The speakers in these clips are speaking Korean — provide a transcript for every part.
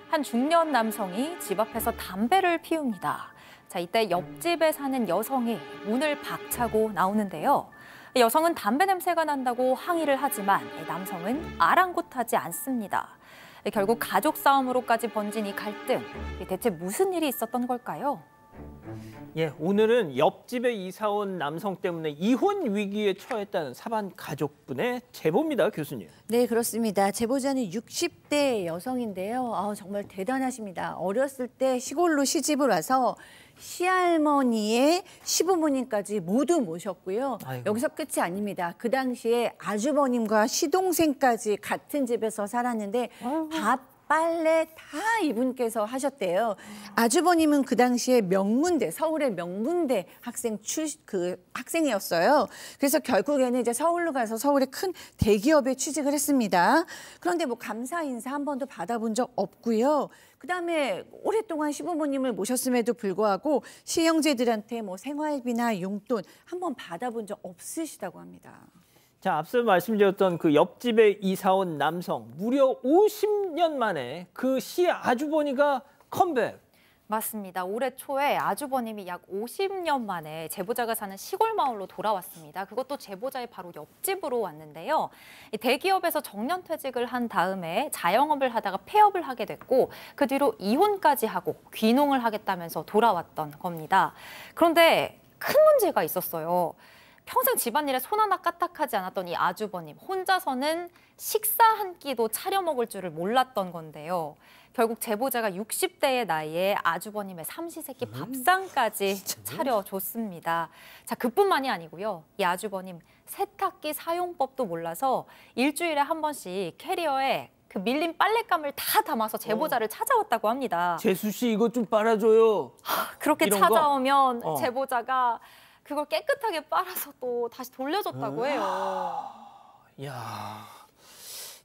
한 중년 남성이 집 앞에서 담배를 피웁니다. 자, 이때 옆집에 사는 여성이 문을 박차고 나오는데요. 여성은 담배 냄새가 난다고 항의를 하지만 남성은 아랑곳하지 않습니다. 결국 가족 싸움으로까지 번진 이 갈등, 대체 무슨 일이 있었던 걸까요? 예, 오늘은 옆집에 이사 온 남성 때문에 이혼 위기에 처했다는 사반 가족분의 제보입니다, 교수님. 네, 그렇습니다. 제보자는 60대 여성인데요. 정말 대단하십니다. 어렸을 때 시골로 시집을 와서 시할머니의 시부모님까지 모두 모셨고요. 아이고. 여기서 끝이 아닙니다. 그 당시에 아주버님과 시동생까지 같은 집에서 살았는데 밥, 빨래 다 이분께서 하셨대요. 아주버님은 그 당시에 명문대, 서울의 명문대 학생이었어요. 그래서 결국에는 이제 서울로 가서 서울의 큰 대기업에 취직을 했습니다. 그런데 뭐 감사 인사 한 번도 받아본 적 없고요. 그다음에 오랫동안 시부모님을 모셨음에도 불구하고 시형제들한테 뭐 생활비나 용돈 한 번 받아본 적 없으시다고 합니다. 자, 앞서 말씀드렸던 그 옆집에 이사 온 남성, 무려 50년 만에 그 시아주버니가 컴백. 맞습니다. 올해 초에 아주버님이 약 50년 만에 제보자가 사는 시골 마을로 돌아왔습니다. 그것도 제보자의 바로 옆집으로 왔는데요. 대기업에서 정년퇴직을 한 다음에 자영업을 하다가 폐업을 하게 됐고 그 뒤로 이혼까지 하고 귀농을 하겠다면서 돌아왔던 겁니다. 그런데 큰 문제가 있었어요. 평생 집안일에 손 하나 까딱하지 않았던 이 아주버님, 혼자서는 식사 한 끼도 차려 먹을 줄을 몰랐던 건데요. 결국 제보자가 60대의 나이에 아주버님의 삼시세끼 밥상까지 차려줬습니다. 자, 그뿐만이 아니고요. 이 아주버님 세탁기 사용법도 몰라서 일주일에 한 번씩 캐리어에 그 밀린 빨랫감을 다 담아서 제보자를 찾아왔다고 합니다. 재수 씨 이것 좀 빨아줘요. 그렇게 이런 찾아오면 거? 제보자가 그걸 깨끗하게 빨아서 또 다시 돌려줬다고 해요. 야,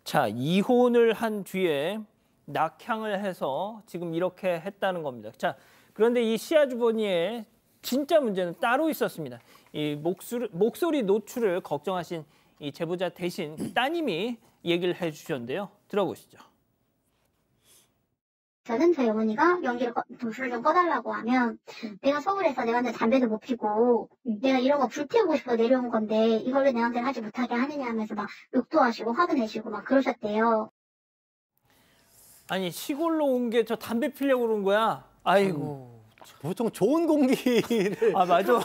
자, 이혼을 한 뒤에 낙향을 해서 지금 이렇게 했다는 겁니다. 자, 그런데 이 시아주버니의 진짜 문제는 따로 있었습니다. 이 목소리 노출을 걱정하신 이 제보자 대신 따님이 얘기를 해주셨는데요. 들어보시죠. 저는 저희 어머니가 연기를 불을 좀 꺼달라고 하면 내가 서울에서 내가 담배도 못 피고 내가 이런 거 불태우고 싶어 내려온 건데 이걸 왜 내한테 하지 못하게 하느냐 하면서 막 욕도 하시고 화도 내시고 막 그러셨대요. 아니 시골로 온 게 저 담배 피려고 그런 거야? 아이고. 보통 좋은 공기를 아 맞아.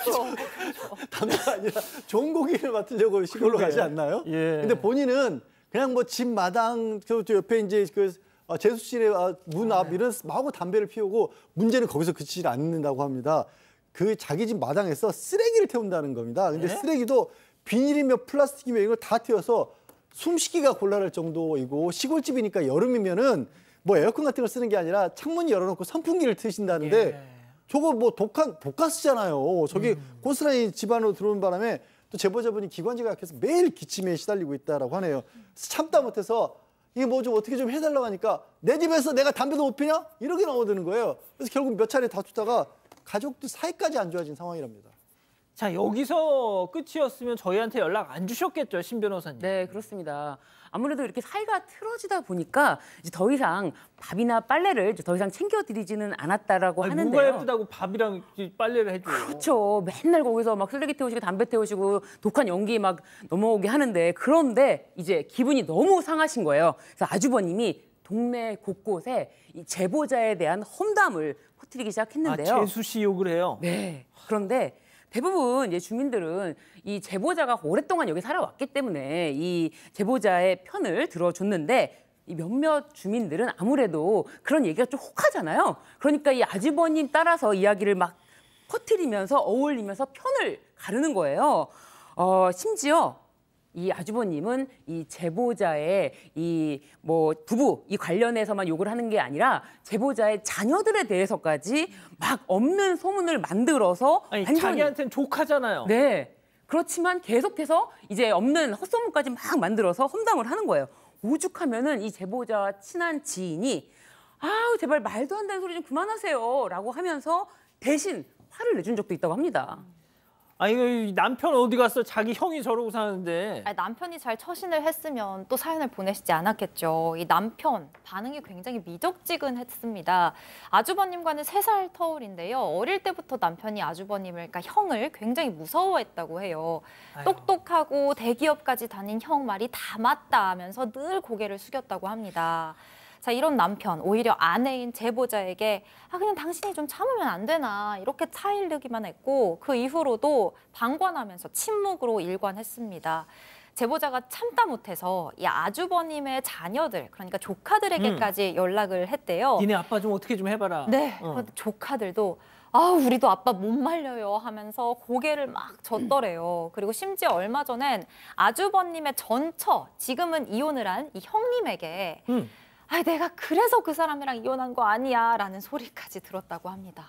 담배가 아니라 좋은 공기를 맡으려고 시골로 가지 않나요? 예. 근데 본인은 그냥 뭐 집 마당 저 옆에 이제 그 제수실의 문 앞 이런 마구 담배를 피우고 문제는 거기서 그치지 않는다고 합니다. 그 자기 집 마당에서 쓰레기를 태운다는 겁니다. 근데 쓰레기도 비닐이며 플라스틱이며 이걸 다 태워서 숨쉬기가 곤란할 정도이고 시골집이니까 여름이면은 뭐 에어컨 같은 걸 쓰는 게 아니라 창문 열어놓고 선풍기를 트신다는데 저거 뭐 독가스잖아요. 저기 고스란히 집 안으로 들어오는 바람에 또 제보자분이 기관지가 약해서 매일 기침에 시달리고 있다라고 하네요. 참다 못해서 이게 뭐 좀 어떻게 좀 해달라고 하니까 내 집에서 내가 담배도 못 피냐? 이렇게 나오드는 거예요. 그래서 결국 몇 차례 다투다가 가족들 사이까지 안 좋아진 상황이랍니다. 자, 여기서 끝이었으면 저희한테 연락 안 주셨겠죠, 신 변호사님. 네, 그렇습니다. 아무래도 이렇게 사이가 틀어지다 보니까 이제 더 이상 밥이나 빨래를 더 이상 챙겨드리지는 않았다라고 하는데요. 뭐가 예쁘다고 밥이랑 빨래를 해줘요. 그렇죠. 맨날 거기서 막 쓰레기 태우시고 담배 태우시고 독한 연기 막 넘어오게 하는데 그런데 이제 기분이 너무 상하신 거예요. 그래서 아주버님이 동네 곳곳에 이 제보자에 대한 험담을 퍼뜨리기 시작했는데요. 아, 재수 씨 욕을 해요? 네. 그런데 대부분 이제 주민들은 이 제보자가 오랫동안 여기 살아왔기 때문에 이 제보자의 편을 들어줬는데 이 몇몇 주민들은 아무래도 그런 얘기가 좀 혹하잖아요. 그러니까 이 아주버님 따라서 이야기를 막 퍼뜨리면서 어울리면서 편을 가르는 거예요. 심지어 이 아주버님은 이 제보자의 이 뭐 부부 이 관련해서만 욕을 하는 게 아니라 제보자의 자녀들에 대해서까지 막 없는 소문을 만들어서 아니, 완전히 자기한테는 족하잖아요. 네. 그렇지만 계속해서 이제 없는 헛소문까지 막 만들어서 험담을 하는 거예요. 오죽하면은 이 제보자와 친한 지인이 아우 제발 말도 안 되는 소리 좀 그만하세요라고 하면서 대신 화를 내준 적도 있다고 합니다. 아니 남편 어디 갔어? 자기 형이 저러고 사는데. 아니, 남편이 잘 처신을 했으면 또 사연을 보내시지 않았겠죠. 이 남편 반응이 굉장히 미적지근했습니다. 아주버님과는 3살 터울인데요. 어릴 때부터 남편이 아주버님을, 그러니까 형을 굉장히 무서워했다고 해요. 아유. 똑똑하고 대기업까지 다닌 형 말이 다 맞다 하면서 늘 고개를 숙였다고 합니다. 자, 이런 남편, 오히려 아내인 제보자에게 그냥 당신이 좀 참으면 안 되나 이렇게 타일르기만 했고 그 이후로도 방관하면서 침묵으로 일관했습니다. 제보자가 참다 못해서 이 아주버님의 자녀들, 그러니까 조카들에게까지 연락을 했대요. 니네 아빠 좀 어떻게 좀 해봐라. 네, 그런데 조카들도 우리도 아빠 못 말려요 하면서 고개를 막 젓더래요. 그리고 심지어 얼마 전엔 아주버님의 전처, 지금은 이혼을 한 이 형님에게 내가 그래서 그 사람이랑 이혼한 거 아니야 라는 소리까지 들었다고 합니다.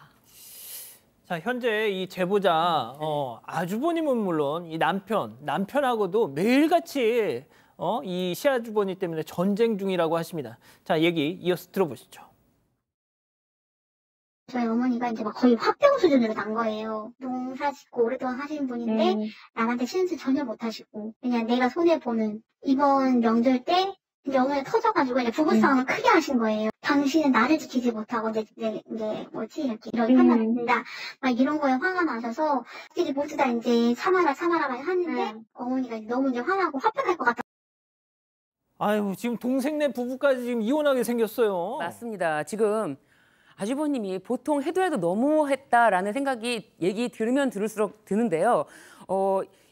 자, 현재 이 제보자 아주버님은 물론 이 남편하고도 매일같이 이 시아주버니 때문에 전쟁 중이라고 하십니다. 자, 얘기 이어서 들어보시죠. 저희 어머니가 이제 막 거의 화병 수준으로 난 거예요. 농사 짓고 오랫동안 하시는 분인데 남한테 신세 전혀 못 하시고 그냥 내가 손해보는 이번 명절 때 이제 어머니가 터져가지고 이제 부부싸움을 크게 하신 거예요. 당신은 나를 지키지 못하고 이제 뭐지 이렇게 이런 판단 된다 막 이런 거에 화가 나셔서 이제 모두 다 이제 참아라 하는데 어머니가 너무 이제 화나고 화병할 것 같다. 아유, 지금 동생네 부부까지 지금 이혼하게 생겼어요. 맞습니다. 지금 아주버님이 보통 해도 너무했다라는 생각이 얘기 들으면 들을수록 드는데요.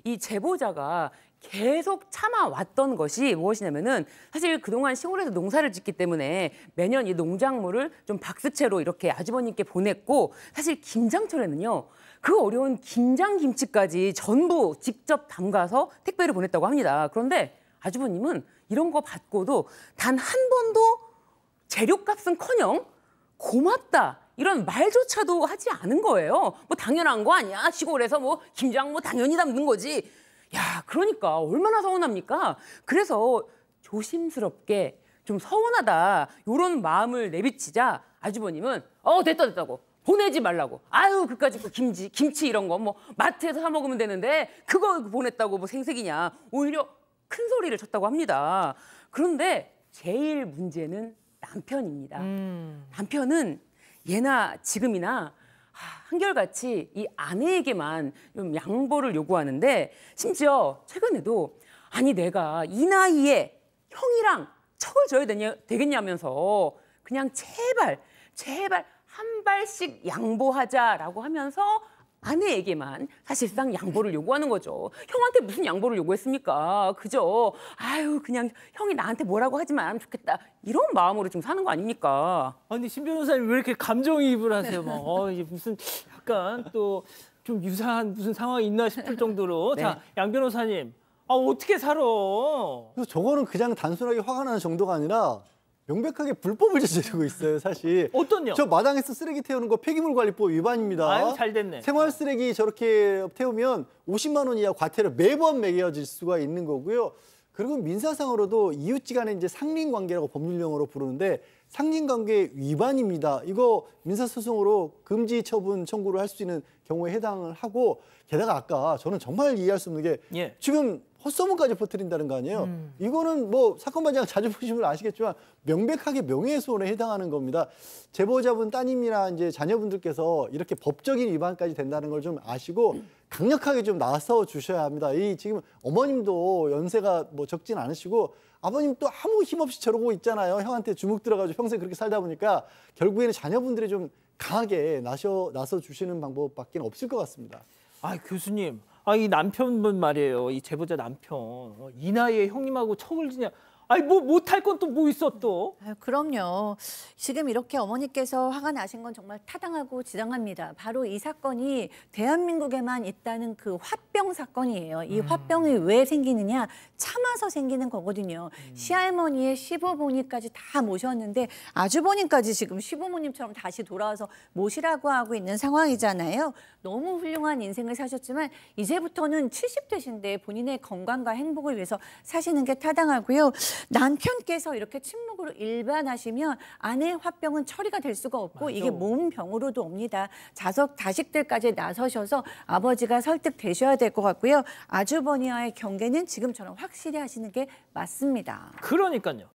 이 제보자가 계속 참아왔던 것이 무엇이냐면은 사실 그동안 시골에서 농사를 짓기 때문에 매년 이 농작물을 좀 박스채로 이렇게 아주버님께 보냈고 사실 김장철에는요. 그 어려운 김장김치까지 전부 직접 담가서 택배를 보냈다고 합니다. 그런데 아주버님은 이런 거 받고도 단 한 번도 재료값은커녕 고맙다 이런 말조차도 하지 않은 거예요. 뭐 당연한 거 아니야. 시골에서 뭐 김장 뭐 당연히 담는 거지. 야, 그러니까 얼마나 서운합니까? 그래서 조심스럽게 좀 서운하다 이런 마음을 내비치자 아주버님은 됐다고 보내지 말라고. 아유 그까짓 거 김치 이런 거 뭐 마트에서 사 먹으면 되는데 그거 보냈다고 뭐 생색이냐. 오히려 큰 소리를 쳤다고 합니다. 그런데 제일 문제는 남편입니다. 남편은 예나 지금이나 한결같이 이 아내에게만 좀 양보를 요구하는데 심지어 최근에도 아니 내가 이 나이에 형이랑 척을 져야 되겠냐면서 그냥 제발 한 발씩 양보하자라고 하면서 아내에게만 사실상 양보를 요구하는 거죠. 형한테 무슨 양보를 요구했습니까? 그죠? 아유 그냥 형이 나한테 뭐라고 하지 말으면 좋겠다. 이런 마음으로 지금 사는 거 아닙니까? 아니 신 변호사님 왜 이렇게 감정이입을 하세요? 막 이게 무슨 약간 또 좀 유사한 무슨 상황이 있나 싶을 정도로. 네. 자, 양 변호사님, 어떻게 살아? 그래서 저거는 그냥 단순하게 화가 나는 정도가 아니라 명백하게 불법을 저지르고 있어요, 사실. 어떤요? 저 마당에서 쓰레기 태우는 거 폐기물관리법 위반입니다. 아유, 잘 됐네. 생활 쓰레기 저렇게 태우면 50만 원 이하 과태료 매번 매겨질 수가 있는 거고요. 그리고 민사상으로도 이웃지간에 이제 상린관계라고 법률용어로 부르는데 상린관계 위반입니다. 이거 민사소송으로 금지 처분 청구를 할 수 있는 경우에 해당을 하고 게다가 아까 저는 정말 이해할 수 없는 게 지금 헛소문까지 퍼뜨린다는 거 아니에요. 이거는 뭐 사건 반장 자주 보시면 아시겠지만 명백하게 명예훼손에 해당하는 겁니다. 제보자분 따님이나 이제 자녀분들께서 이렇게 법적인 위반까지 된다는 걸 좀 아시고 강력하게 좀 나서 주셔야 합니다. 이 지금 어머님도 연세가 뭐 적진 않으시고 아버님 또 아무 힘없이 저러고 있잖아요. 형한테 주눅 들어가지고 평생 그렇게 살다 보니까 결국에는 자녀분들이 좀 강하게 나서 주시는 방법밖에 없을 것 같습니다. 교수님. 이 남편분 말이에요. 이 제보자 남편. 이 나이에 형님하고 척을 지냐. 뭐 못할 건 또 뭐 있어 또? 그럼요. 지금 이렇게 어머니께서 화가 나신 건 정말 타당하고 지당합니다. 바로 이 사건이 대한민국에만 있다는 그 화병 사건이에요. 이 화병이 왜 생기느냐? 참아서 생기는 거거든요. 시할머니의 시부모님까지 다 모셨는데 아주버님까지 지금 시부모님처럼 다시 돌아와서 모시라고 하고 있는 상황이잖아요. 너무 훌륭한 인생을 사셨지만 이제부터는 70대신데 본인의 건강과 행복을 위해서 사시는 게 타당하고요. 남편께서 이렇게 침묵으로 일반하시면 아내의 화병은 처리가 될 수가 없고 이게 몸병으로도 옵니다. 자식들까지 나서셔서 아버지가 설득되셔야 될 것 같고요. 아주버니와의 경계는 지금처럼 확실히 하시는 게 맞습니다. 그러니까요.